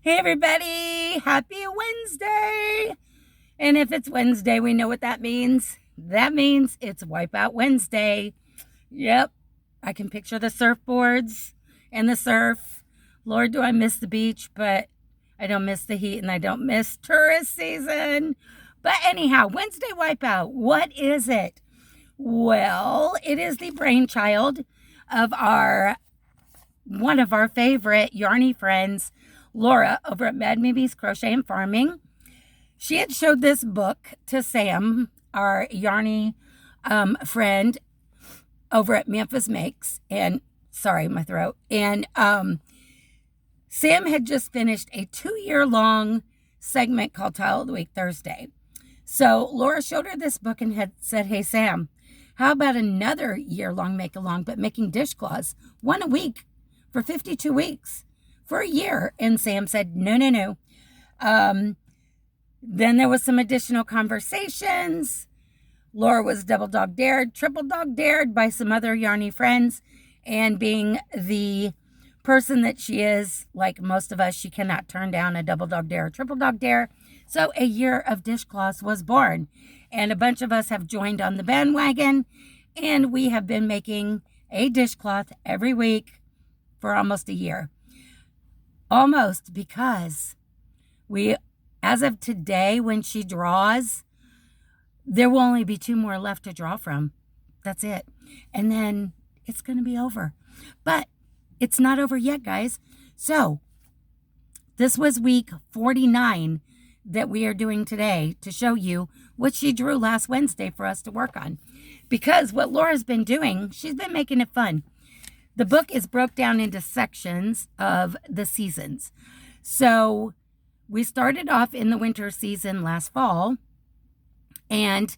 Hey everybody, happy Wednesday. And if it's Wednesday, we know what that means. That means it's Wipeout Wednesday. Yep, I can picture the surfboards and the surf. Lord, do I miss the beach, but I don't miss the heat and I don't miss tourist season. But anyhow, Wednesday Wipeout, what is it? Well, it is the brainchild of one of our favorite yarny friends, Laura, over at Mad Mimi's Crochet and Farming. She had showed this book to Sam, our yarny friend over at Memphis Makes, and sorry, my throat. And Sam had just finished a 2-year-long segment called Tile of the Week Thursday. So Laura showed her this book and had said, "Hey Sam, how about another year-long make-along, but making dishcloths, one a week for 52 weeks for a year?" And Sam said, no. Then there was some additional conversations. Laura was double dog dared, triple dog dared by some other yarny friends. And being the person that she is, like most of us, she cannot turn down a double dog dare or triple dog dare. So a Year of Dishcloths was born. And a bunch of us have joined on the bandwagon. And we have been making a dishcloth every week for almost a year. Almost, because as of today, when she draws, there will only be 2 more left to draw from. That's it. And then it's going to be over. But it's not over yet, guys. So this was week 49 that we are doing today to show you what she drew last Wednesday for us to work on. Because what Laura's been doing, she's been making it fun. The book is broke down into sections of the seasons. So we started off in the winter season last fall, and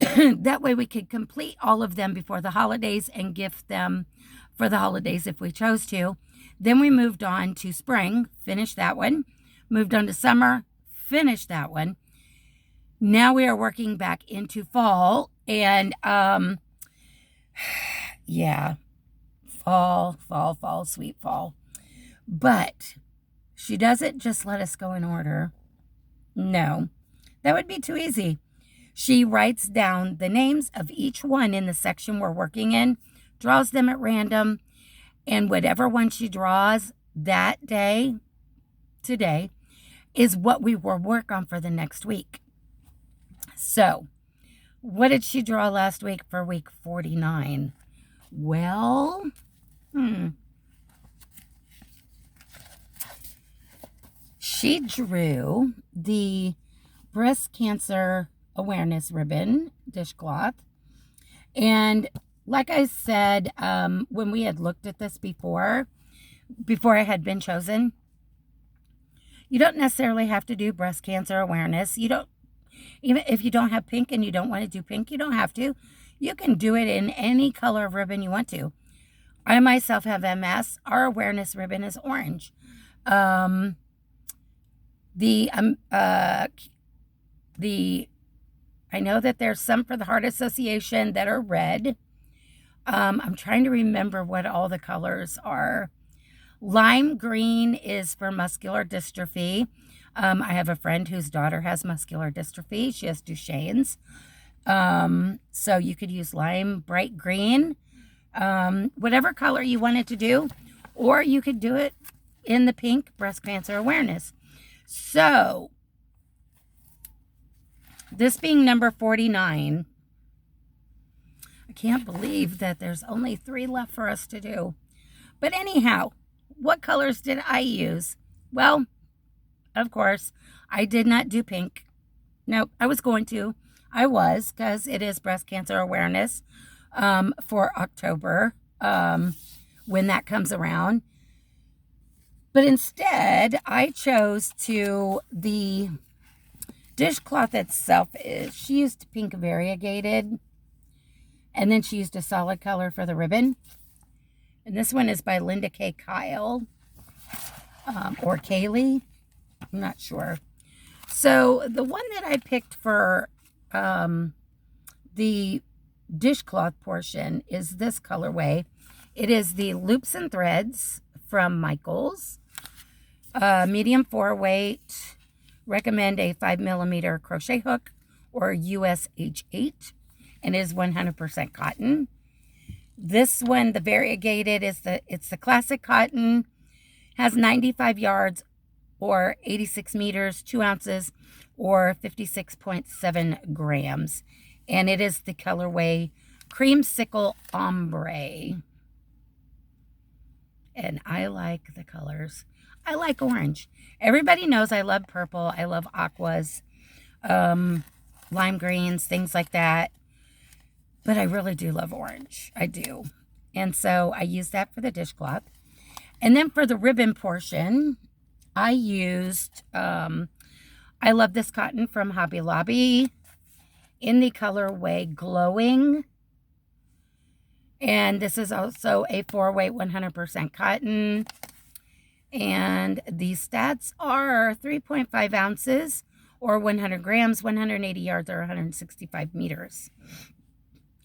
that way we could complete all of them before the holidays and gift them for the holidays if we chose to. Then we moved on to spring, finished that one. Moved on to summer, finished that one. Now we are working back into fall, and yeah, fall, sweet fall. But she doesn't just let us go in order. No, that would be too easy. She writes down the names of each one in the section we're working in, draws them at random, and whatever one she draws that day, today, is what we will work on for the next week. So, what did she draw last week for week 49? Well, she drew the breast cancer awareness ribbon dishcloth. And like I said, when we had looked at this before it had been chosen, you don't necessarily have to do breast cancer awareness. You don't, even if you don't have pink and you don't want to do pink, you don't have to. You can do it in any color of ribbon you want to. I myself have MS. Our awareness ribbon is orange. I know that there's some for the Heart Association that are red. I'm trying to remember what all the colors are. Lime green is for muscular dystrophy. I have a friend whose daughter has muscular dystrophy. She has Duchenne's. So you could use lime, bright green, whatever color you wanted to do, or you could do it in the pink breast cancer awareness. So this being number 49, I can't believe that there's only 3 left for us to do. But anyhow, what colors did I use? Well, of course, I did not do pink. No, I was going to. I was, because it is breast cancer awareness for October when that comes around. But instead, I chose the dishcloth itself. She used pink variegated, and then she used a solid color for the ribbon. And this one is by Linda K. Kyle, or Kaylee. I'm not sure. So the one that I picked for the dishcloth portion is this colorway. It is the Loops and Threads from Michaels. Medium 4-weight. Recommend a 5mm crochet hook or US H8, and it is 100% cotton. This one, the variegated, it's the classic cotton, has 95 yards or 86 meters, 2 ounces, or 56.7 grams. And it is the colorway Creamsicle Ombre. And I like the colors. I like orange. Everybody knows I love purple. I love aquas, lime greens, things like that. But I really do love orange. I do. And so I use that for the dishcloth. And then for the ribbon portion, I used, I love this cotton from Hobby Lobby in the colorway Glowing. And this is also a 4-weight 100% cotton. And the stats are 3.5 ounces or 100 grams, 180 yards or 165 meters.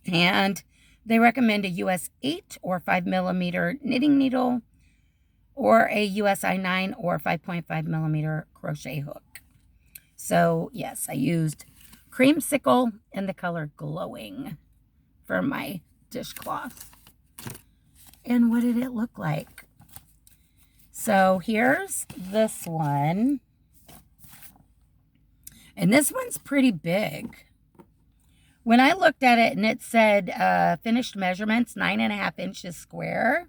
And they recommend a US 8 or 5mm knitting needle or a USI 9 or 5.5mm crochet hook. So yes, I used Creamsicle in the color Glowing for my dishcloth. And what did it look like? So here's this one. And this one's pretty big. When I looked at it and it said finished measurements, 9.5 inches square.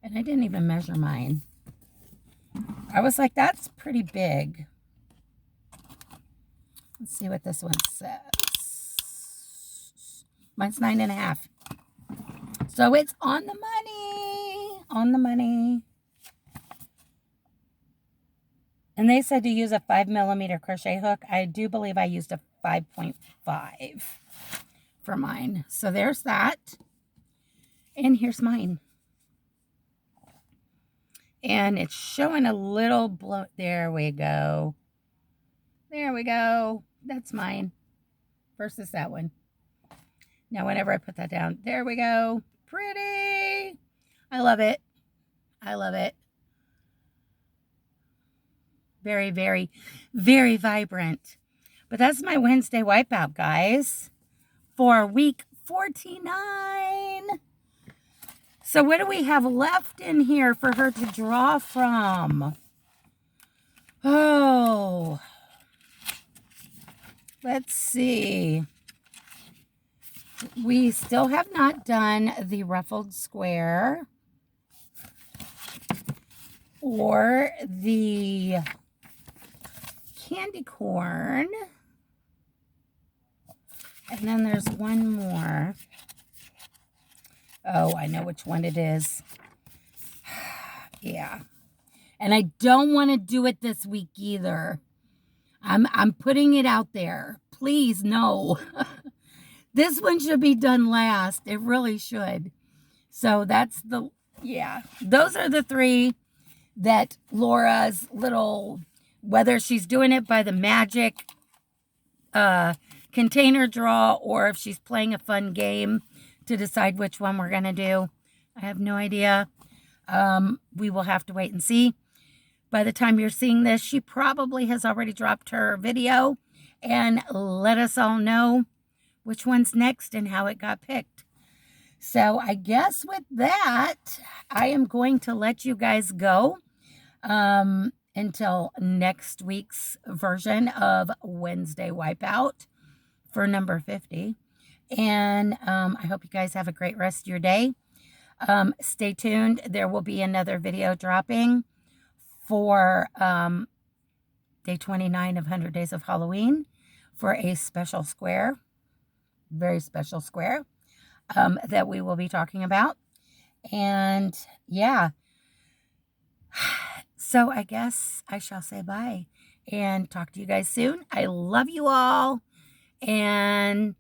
And I didn't even measure mine. I was like, that's pretty big. Let's see what this one says. Mine's 9.5. So it's on the money. On the money. And they said to use a 5mm crochet hook. I do believe I used a 5.5 for mine. So there's that. And here's mine. And it's showing a little blow. There we go. There we go. That's mine versus that one. Now, whenever I put that down, there we go. Pretty. I love it. I love it. Very, very, very vibrant. But that's my Wednesday Wipeout, guys, for week 49. So what do we have left in here for her to draw from? Oh, let's see. We still have not done the ruffled square or the candy corn. And then there's one more. Oh, I know which one it is. Yeah. And I don't want to do it this week either. I'm putting it out there. Please, no. This one should be done last. It really should. So that's the, yeah. Those are the three that Laura's little, whether she's doing it by the magic container draw or if she's playing a fun game to decide which one we're going to do. I have no idea. We will have to wait and see. By the time you're seeing this, she probably has already dropped her video and let us all know which one's next and how it got picked. So I guess with that, I am going to let you guys go until next week's version of Wednesday Wipeout for number 50. And I hope you guys have a great rest of your day. Stay tuned. There will be another video dropping for day 29 of 100 Days of Halloween for a special square, very special square that we will be talking about. And yeah, so I guess I shall say bye and talk to you guys soon. I love you all. And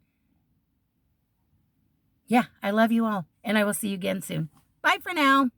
yeah, I love you all. And I will see you again soon. Bye for now.